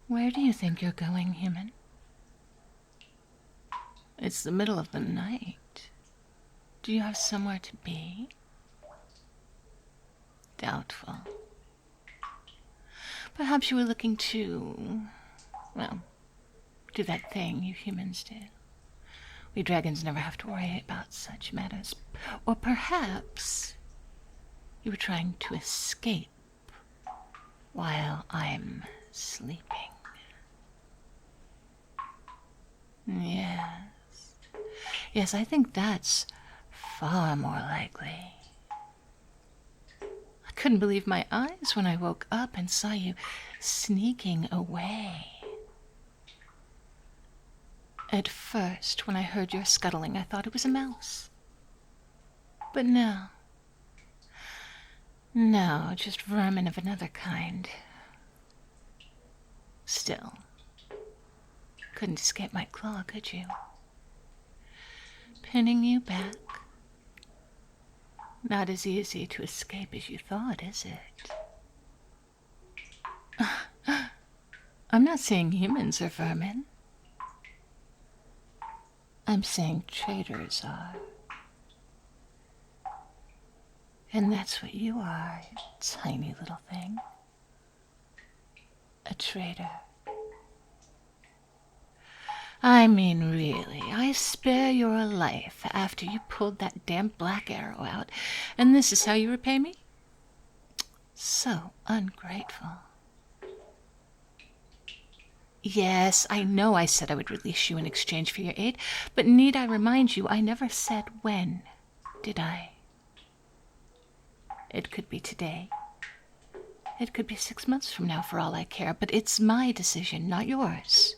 Where do you think you're going, human? It's the middle of the night. Do you have somewhere to be? Doubtful. Perhaps you were looking to, well, do that thing you humans do. We dragons never have to worry about such matters. Or perhaps you were trying to escape while I'm sleeping. Yes. Yes, I think that's far more likely. I couldn't believe my eyes when I woke up and saw you sneaking away. At first, when I heard your scuttling, I thought it was a mouse. But no, just vermin of another kind. Still, couldn't escape my claw, could you? Pinning you back. Not as easy to escape as you thought, is it? I'm not saying humans are vermin. I'm saying traitors are. And that's what you are, tiny little thing. A traitor. I mean, really, I spare your life after you pulled that damn black arrow out, and this is how you repay me? So ungrateful. Yes, I know I said I would release you in exchange for your aid, but need I remind you, I never said when, did I? It could be today. It could be 6 months from now for all I care, but it's my decision, not yours.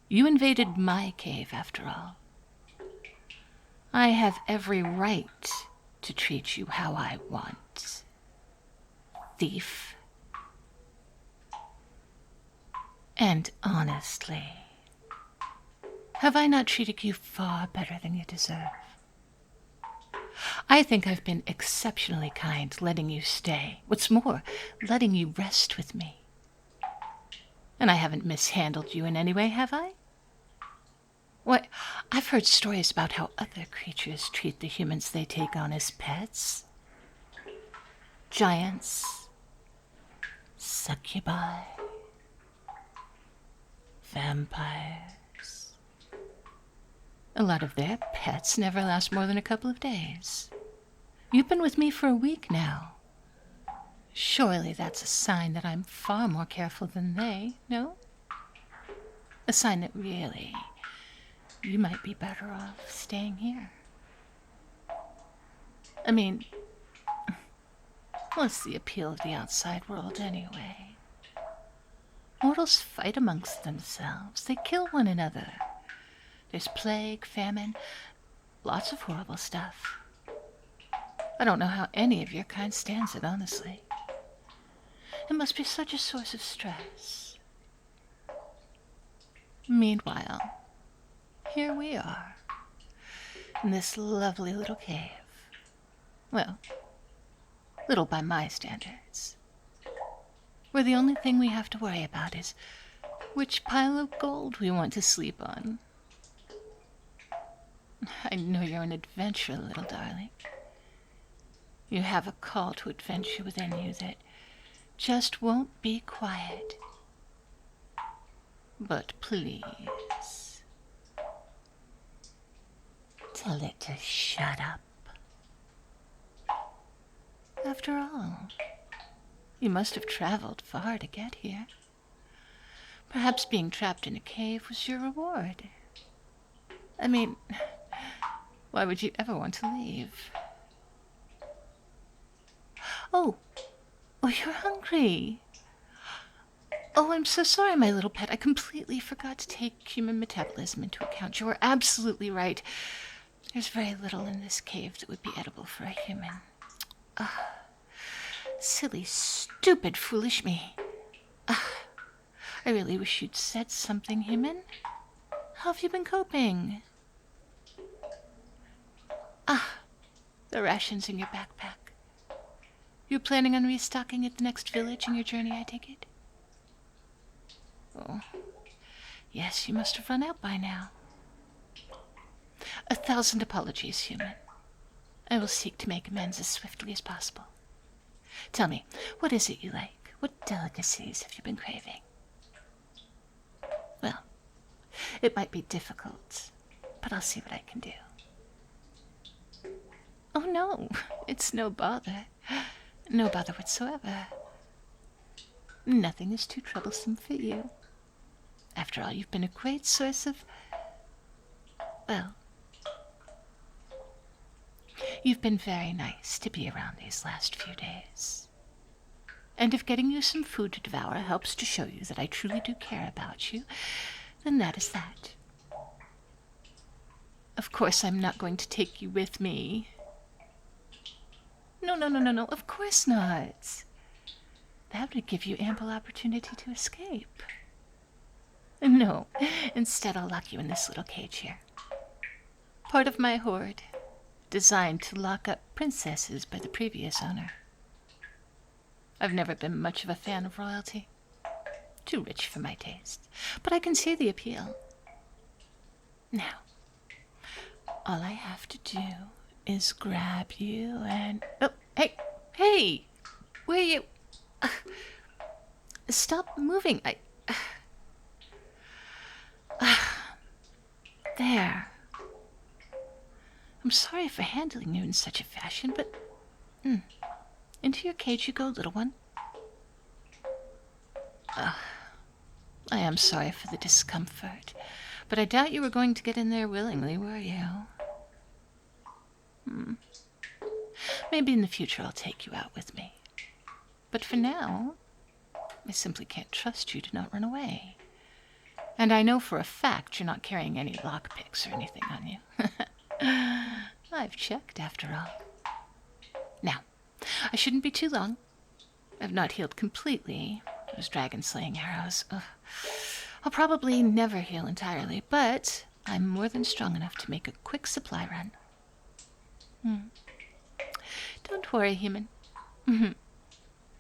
You invaded my cave, after all. I have every right to treat you how I want. Thief. And honestly, have I not treated you far better than you deserve? I think I've been exceptionally kind, letting you stay. What's more, letting you rest with me. And I haven't mishandled you in any way, have I? Why, I've heard stories about how other creatures treat the humans they take on as pets. Giants, succubi, vampires. A lot of their pets never last more than a couple of days. You've been with me for a week now. Surely that's a sign that I'm far more careful than they, no? A sign that really, you might be better off staying here. I mean, what's the appeal of the outside world anyway? Mortals fight amongst themselves. They kill one another. There's plague, famine, lots of horrible stuff. I don't know how any of your kind stands it, honestly. It must be such a source of stress. Meanwhile, here we are, in this lovely little cave. Well, little by my standards. Where the only thing we have to worry about is which pile of gold we want to sleep on. I know you're an adventurer, little darling. You have a call to adventure within you that just won't be quiet. But please, tell it to shut up. After all, you must have traveled far to get here. Perhaps being trapped in a cave was your reward. I mean, why would you ever want to leave? Oh, you're hungry. Oh, I'm so sorry, my little pet. I completely forgot to take human metabolism into account. You were absolutely right. There's very little in this cave that would be edible for a human. Silly, stupid, foolish me. I really wish you'd said something, human. How have you been coping? The rations in your backpack. You're planning on restocking at the next village in your journey, I take it? Oh, yes, you must have run out by now. 1,000 apologies, human. I will seek to make amends as swiftly as possible. Tell me, what is it you like? What delicacies have you been craving? Well, it might be difficult, but I'll see what I can do. Oh no, it's no bother. No bother whatsoever. Nothing is too troublesome for you. After all, you've been a great source of... well, you've been very nice to be around these last few days. And if getting you some food to devour helps to show you that I truly do care about you, then that is that. Of course, I'm not going to take you with me. No, of course not. That would give you ample opportunity to escape. No, instead I'll lock you in this little cage here. Part of my hoard, designed to lock up princesses by the previous owner. I've never been much of a fan of royalty. Too rich for my taste, but I can see the appeal. Now, all I have to do is grab you and... oh, hey! Where are you... stop moving. There. I'm sorry for handling you in such a fashion, but... into your cage you go, little one. I am sorry for the discomfort, but I doubt you were going to get in there willingly, were you? Maybe in the future I'll take you out with me. But for now, I simply can't trust you to not run away. And I know for a fact you're not carrying any lockpicks or anything on you. I've checked, after all. Now, I shouldn't be too long. I've not healed completely. Those dragon-slaying arrows. Ugh. I'll probably never heal entirely, but I'm more than strong enough to make a quick supply run. Don't worry, human.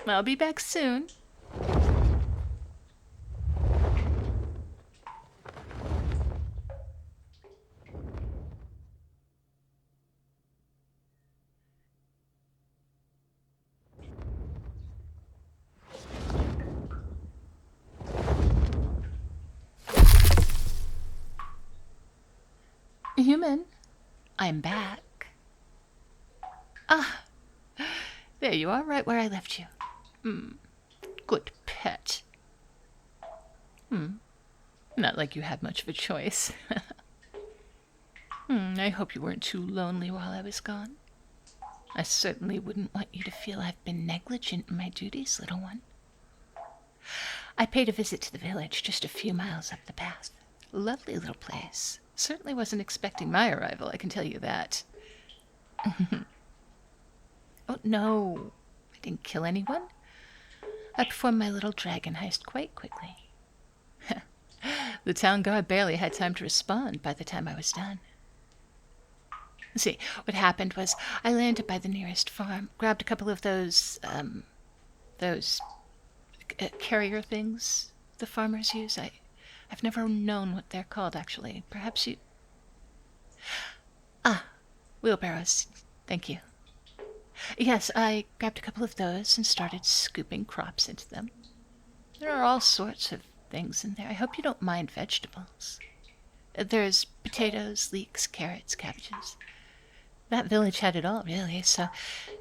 I'll be back soon. Human, I'm back. Ah, there you are, right where I left you. Good pet. Not like you had much of a choice. I hope you weren't too lonely while I was gone. I certainly wouldn't want you to feel I've been negligent in my duties, little one. I paid a visit to the village just a few miles up the path. Lovely little place. Certainly wasn't expecting my arrival, I can tell you that. Oh, no. I didn't kill anyone. I performed my little dragon heist quite quickly. The town guard barely had time to respond by the time I was done. See, what happened was I landed by the nearest farm, grabbed a couple of those carrier things the farmers use. I've never known what they're called, actually. Perhaps you... wheelbarrows. Thank you. Yes, I grabbed a couple of those and started scooping crops into them. There are all sorts of things in there. I hope you don't mind vegetables. There's potatoes, leeks, carrots, cabbages. That village had it all, really, so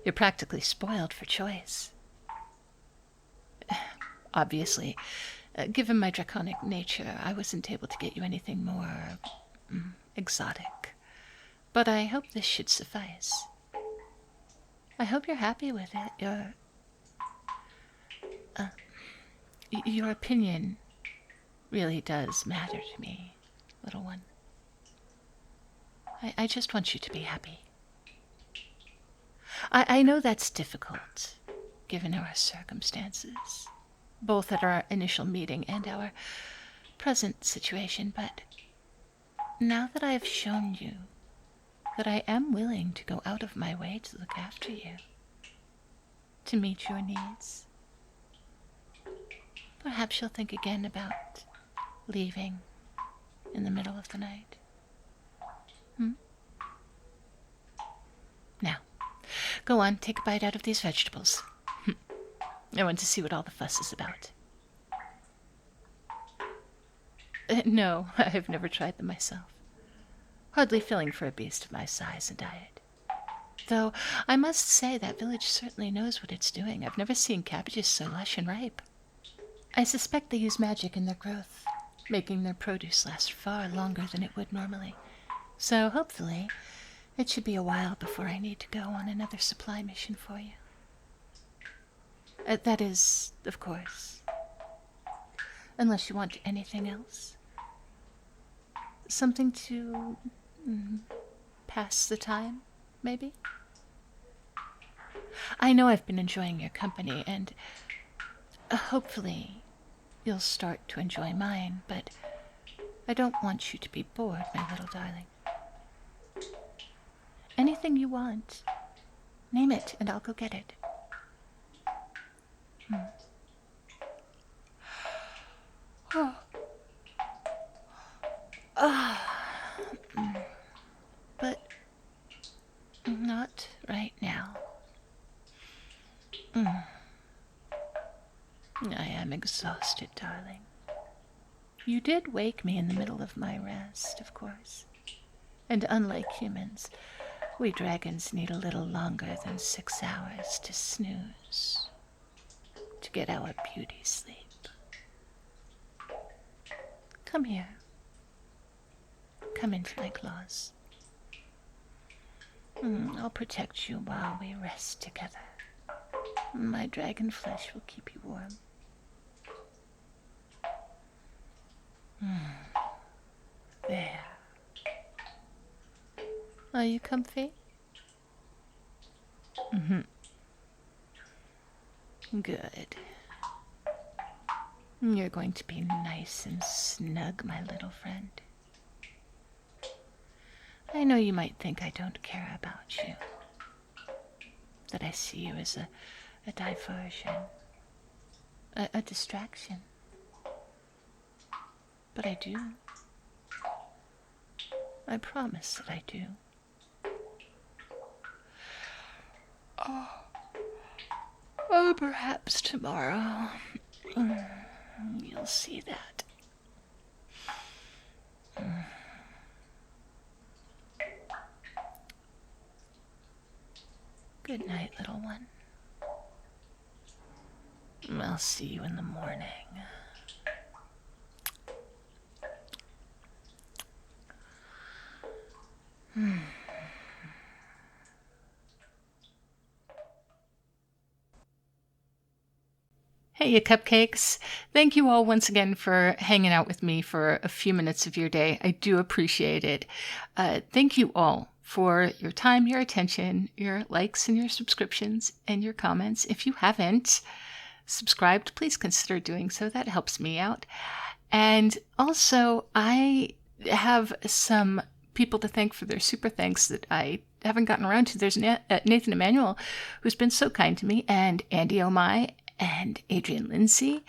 you're practically spoiled for choice. Obviously, given my draconic nature, I wasn't able to get you anything more exotic. But I hope this should suffice. I hope you're happy with it. Your opinion really does matter to me, little one. I just want you to be happy. I know that's difficult, given our circumstances, both at our initial meeting and our present situation, but now that I have shown you that I am willing to go out of my way to look after you, to meet your needs. Perhaps you'll think again about leaving in the middle of the night. Now, go on, take a bite out of these vegetables. I want to see what all the fuss is about. No, I've never tried them myself. Hardly filling for a beast of my size and diet. Though I must say that village certainly knows what it's doing. I've never seen cabbages so lush and ripe. I suspect they use magic in their growth, making their produce last far longer than it would normally. So hopefully, it should be a while before I need to go on another supply mission for you. That is, of course, unless you want anything else. Something to pass the time, maybe? I know I've been enjoying your company, and hopefully you'll start to enjoy mine, but I don't want you to be bored, my little darling. Anything you want, name it, and I'll go get it. But not right now. I am exhausted, darling. You did wake me in the middle of my rest, of course. And unlike humans, we dragons need a little longer than 6 hours to snooze, to get our beauty sleep. Come here. Come into my claws. I'll protect you while we rest together. My dragon flesh will keep you warm. There. Are you comfy? Good. You're going to be nice and snug, my little friend. I know you might think I don't care about you, that I see you as a diversion, a distraction. But I do. I promise that I do. Oh, perhaps tomorrow you'll see that. Good night, little one. I'll see you in the morning. Hey, you cupcakes. Thank you all once again for hanging out with me for a few minutes of your day. I do appreciate it. Thank you all for your time, your attention, your likes and your subscriptions and your comments. If you haven't subscribed, please consider doing so. That helps me out. And also, I have some people to thank for their super thanks that I haven't gotten around to. There's Nathan Emanuel, who's been so kind to me, and Andy O'Mai, and Adrian Lindsay.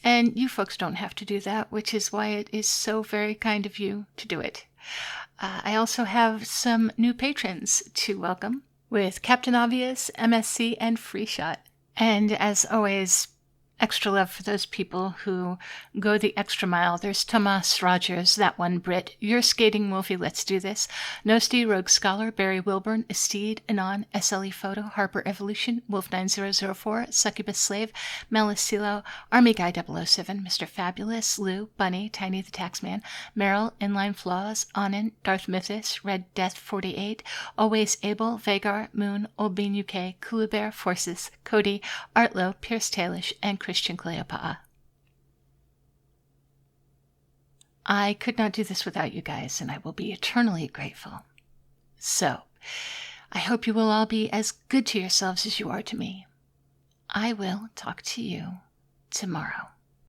And you folks don't have to do that, which is why it is so very kind of you to do it. I also have some new patrons to welcome, with Captain Obvious, MSC, and Free Shot. And as always, extra love for those people who go the extra mile. There's Tomas Rogers, That One Brit, You're Skating Wolfie, Let's Do This, Nosti, Rogue Scholar, Barry Wilburn, Esteed, Anon, SLE Photo, Harper Evolution, Wolf9004, Succubus Slave, Melisilo, Army Guy 007, Mr. Fabulous, Lou, Bunny, Tiny the Taxman, Meryl, Inline Flaws, Onin, Darth Mythos, Red Death 48, Always Able, Vagar, Moon, Old Bean UK, Kulu Bear, Forces, Cody, Artlow, Pierce Tailish, and Christian Cleopatra. I could not do this without you guys, and I will be eternally grateful. So, I hope you will all be as good to yourselves as you are to me. I will talk to you tomorrow.